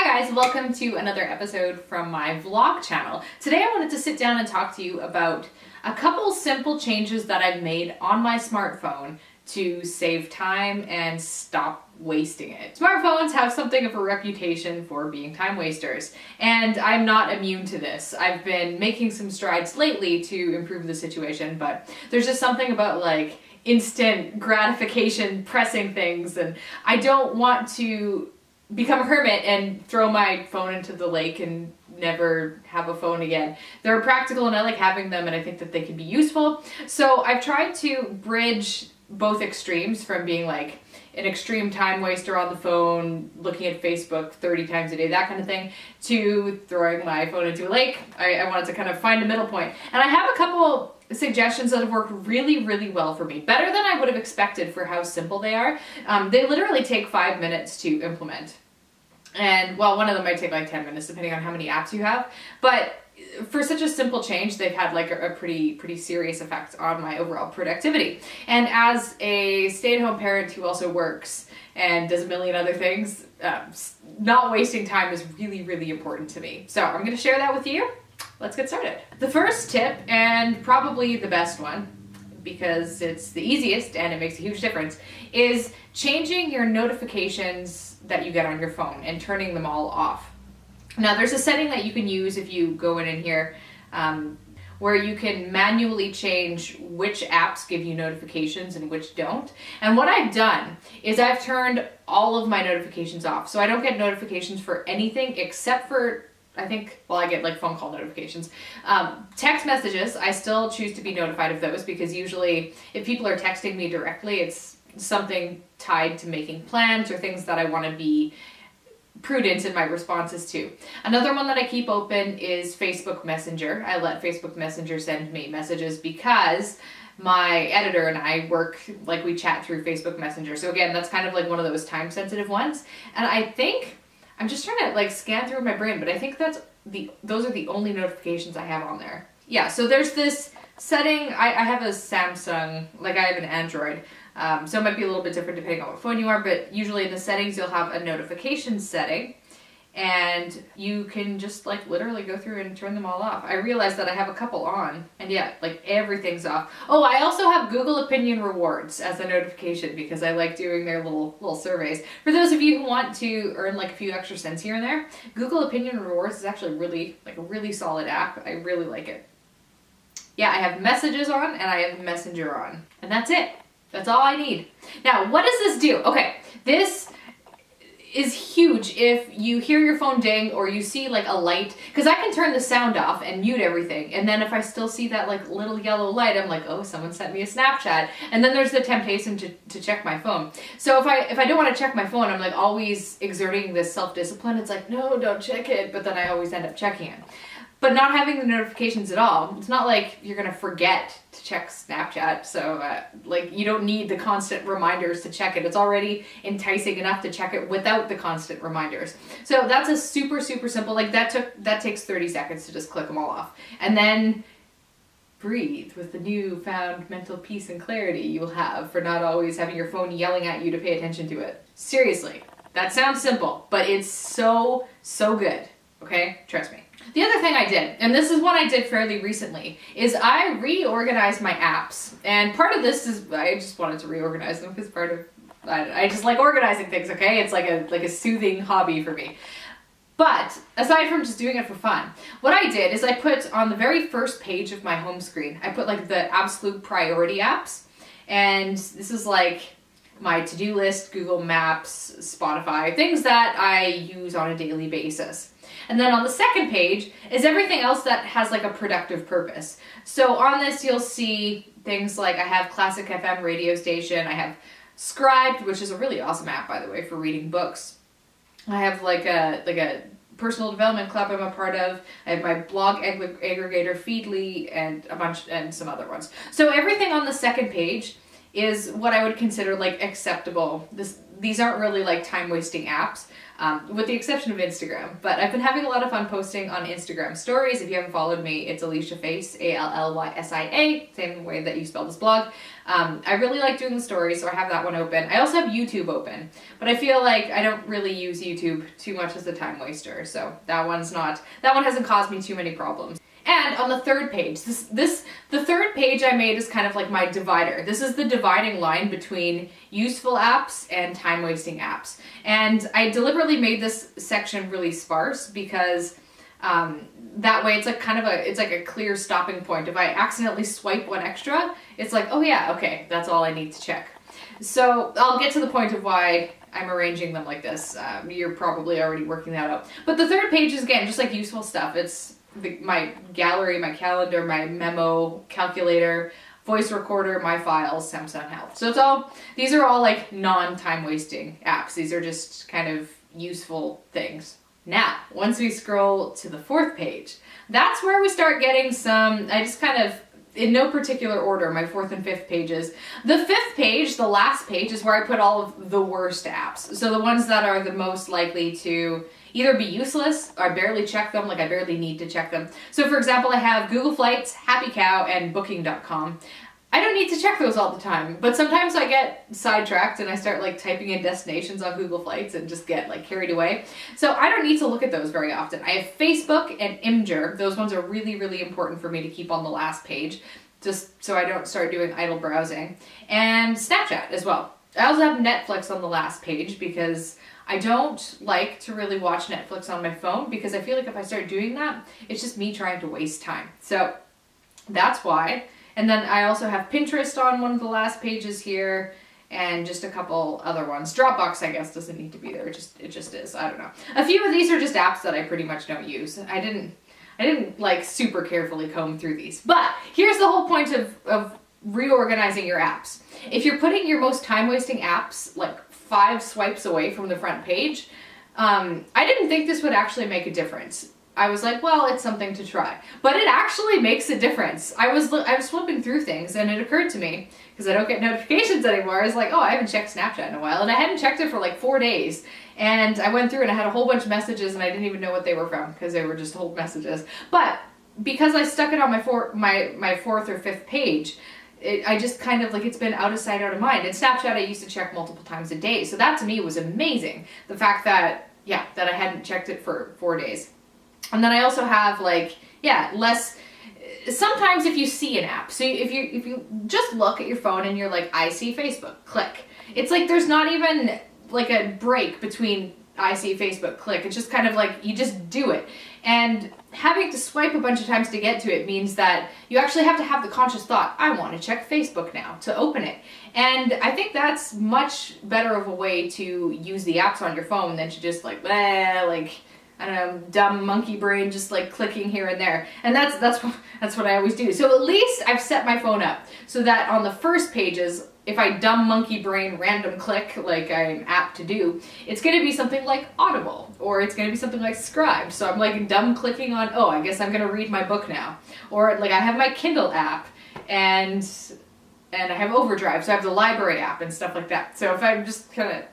Hi guys, welcome to another episode from my vlog channel. Today I wanted to sit down and talk to you about a couple simple changes that I've made on my smartphone to save time and stop wasting it. Smartphones have something of a reputation for being time wasters, and I'm not immune to this. I've been making some strides lately to improve the situation, but there's just something about like instant gratification pressing things, and I don't want to become a hermit and throw my phone into the lake and never have a phone again. They're practical and I like having them, and I think that they can be useful. So I've tried to bridge both extremes from being like an extreme time waster on the phone, looking at Facebook 30 times a day, that kind of thing, to throwing my phone into a lake. I wanted to kind of find a middle point. And I have a couple suggestions that have worked really, really well for me. Better than I would have expected for how simple they are. They literally take 5 minutes to implement. And well, one of them might take like 10 minutes depending on how many apps you have. But for such a simple change, they've had like a pretty serious effect on my overall productivity. And as a stay-at-home parent who also works and does a million other things, not wasting time is really, really important to me. So I'm going to share that with you. Let's get started. The first tip, and probably the best one, because it's the easiest and it makes a huge difference, is changing your notifications that you get on your phone and turning them all off. Now there's a setting that you can use if you go in here where you can manually change which apps give you notifications and which don't. And what I've done is I've turned all of my notifications off. So I don't get notifications for anything except for, I get like phone call notifications. Text messages, I still choose to be notified of those because usually if people are texting me directly, it's something tied to making plans or things that I want to be prudent in my responses to. Another one that I keep open is Facebook Messenger. I let Facebook Messenger send me messages because my editor and I work, like we chat through Facebook Messenger. So again, that's kind of like one of those time sensitive ones. And I think, I'm just trying to like scan through my brain, but I think those are the only notifications I have on there. Yeah, so there's this setting, I have a Samsung, like I have an Android, so it might be a little bit different depending on what phone you are, but usually in the settings you'll have a notifications setting, and you can just like literally go through and turn them all off. I realized that I have a couple on, and yeah, like everything's off. Oh, I also have Google Opinion Rewards as a notification because I like doing their little surveys. For those of you who want to earn like a few extra cents here and there, Google Opinion Rewards is actually really like a really solid app. I really like it. Yeah, I have messages on and I have Messenger on, and that's it. That's all I need. Now, what does this do? Okay, this is huge if you hear your phone ding or you see like a light, because I can turn the sound off and mute everything, and then if I still see that like little yellow light, I'm like, oh, someone sent me a Snapchat, and then there's the temptation to check my phone. So if I don't want to check my phone, I'm like always exerting this self-discipline. It's like, no, don't check it, but then I always end up checking it. But not having the notifications at all, it's not like you're gonna forget to check Snapchat, so like you don't need the constant reminders to check it. It's already enticing enough to check it without the constant reminders. So that's a super simple, like that takes 30 seconds to just click them all off. And then breathe with the newfound mental peace and clarity you'll have for not always having your phone yelling at you to pay attention to it. Seriously, that sounds simple, but it's so good, okay? Trust me. The other thing I did, and this is one I did fairly recently, is I reorganized my apps. And part of this is, I just wanted to reorganize them because I just like organizing things, okay? It's like a soothing hobby for me. But aside from just doing it for fun, what I did is I put on the very first page of my home screen, I put like the absolute priority apps. And this is like my to-do list, Google Maps, Spotify, things that I use on a daily basis. And then on the second page is everything else that has like a productive purpose. So on this you'll see things like I have Classic FM radio station, I have Scribed, which is a really awesome app by the way for reading books. I have like a personal development club I'm a part of. I have my blog aggregator Feedly and some other ones. So everything on the second page is what I would consider like acceptable. these aren't really like time-wasting apps, with the exception of Instagram. But I've been having a lot of fun posting on Instagram stories. If you haven't followed me, it's Allysia Face, Allysia, same way that you spell this blog. I really like doing the stories, so I have that one open. I also have YouTube open, but I feel like I don't really use YouTube too much as a time waster, so that one hasn't caused me too many problems. And on the third page, the third page I made is kind of like my divider. This is the dividing line between useful apps and time-wasting apps. And I deliberately made this section really sparse because that way it's like it's like a clear stopping point. If I accidentally swipe one extra, it's like, oh yeah, okay, that's all I need to check. So I'll get to the point of why I'm arranging them like this. You're probably already working that out. But the third page is, again, just like useful stuff. It's my gallery, my calendar, my memo, calculator, voice recorder, my files, Samsung Health. So these are all like non-time wasting apps. These are just kind of useful things. Now, once we scroll to the fourth page, that's where we start getting some, I just kind of, in no particular order, my fourth and fifth pages. The fifth page, the last page, is where I put all of the worst apps. So the ones that are the most likely to either be useless, or I barely check them, like I barely need to check them. So for example, I have Google Flights, Happy Cow, and Booking.com. I don't need to check those all the time, but sometimes I get sidetracked and I start like typing in destinations on Google Flights and just get like carried away. So I don't need to look at those very often. I have Facebook and Imgur. Those ones are really, really important for me to keep on the last page, just so I don't start doing idle browsing. And Snapchat as well. I also have Netflix on the last page because I don't like to really watch Netflix on my phone because I feel like if I start doing that, it's just me trying to waste time. So that's why. And then I also have Pinterest on one of the last pages here and just a couple other ones. Dropbox, I guess, doesn't need to be there. It just is. I don't know. A few of these are just apps that I pretty much don't use. I didn't like super carefully comb through these. But here's the whole point of reorganizing your apps. If you're putting your most time-wasting apps like 5 swipes away from the front page, I didn't think this would actually make a difference. I was like, well, it's something to try. But it actually makes a difference. I was flipping through things and it occurred to me, because I don't get notifications anymore, I was like, oh, I haven't checked Snapchat in a while. And I hadn't checked it for like 4 days. And I went through and I had a whole bunch of messages and I didn't even know what they were from because they were just old messages. But because I stuck it on my fourth or fifth page, I just kind of like, it's been out of sight, out of mind. And Snapchat I used to check multiple times a day. So that to me was amazing. The fact that, yeah, that I hadn't checked it for 4 days. And then I also have like, yeah, less, sometimes if you see an app, so if you just look at your phone and you're like, I see Facebook, click. It's like there's not even like a break between I see Facebook, click. It's just kind of like, you just do it. And having to swipe a bunch of times to get to it means that you actually have to have the conscious thought, I want to check Facebook now, to open it. And I think that's much better of a way to use the apps on your phone than to just like, I don't know, dumb monkey brain just like clicking here and there. And that's what I always do. So at least I've set my phone up so that on the first pages, if I dumb monkey brain random click like I'm apt to do, it's going to be something like Audible, or it's going to be something like Scribd. So I'm like dumb clicking on, oh, I guess I'm going to read my book now. Or like I have my Kindle app and I have Overdrive, so I have the library app and stuff like that. So if I'm just kind of,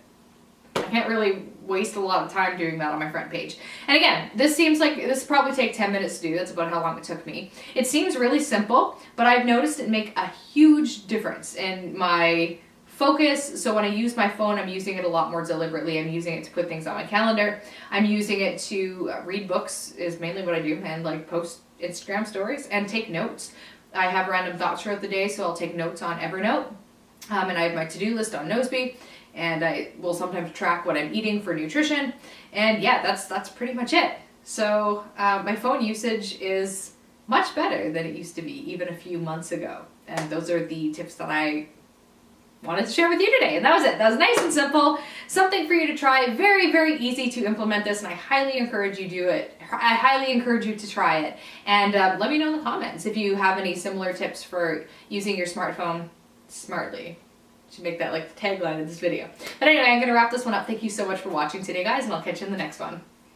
I can't really waste a lot of time doing that on my front page. And again, this seems like this probably take 10 minutes to do. That's about how long it took me. It seems really simple, but I've noticed it make a huge difference in my focus. So when I use my phone, I'm using it a lot more deliberately. I'm using it to put things on my calendar. I'm using it to read books is mainly what I do, and like post Instagram stories and take notes. I have random thoughts throughout the day, so I'll take notes on Evernote. And I have my to-do list on Noseby. And I will sometimes track what I'm eating for nutrition. And yeah, that's pretty much it. So my phone usage is much better than it used to be even a few months ago. And those are the tips that I wanted to share with you today. And that was it. That was nice and simple. Something for you to try. Very, very easy to implement this. And I highly encourage you to do it. I highly encourage you to try it. And let me know in the comments if you have any similar tips for using your smartphone smartly. Should make that like the tagline of this video. But anyway, I'm going to wrap this one up. Thank you so much for watching today, guys, and I'll catch you in the next one.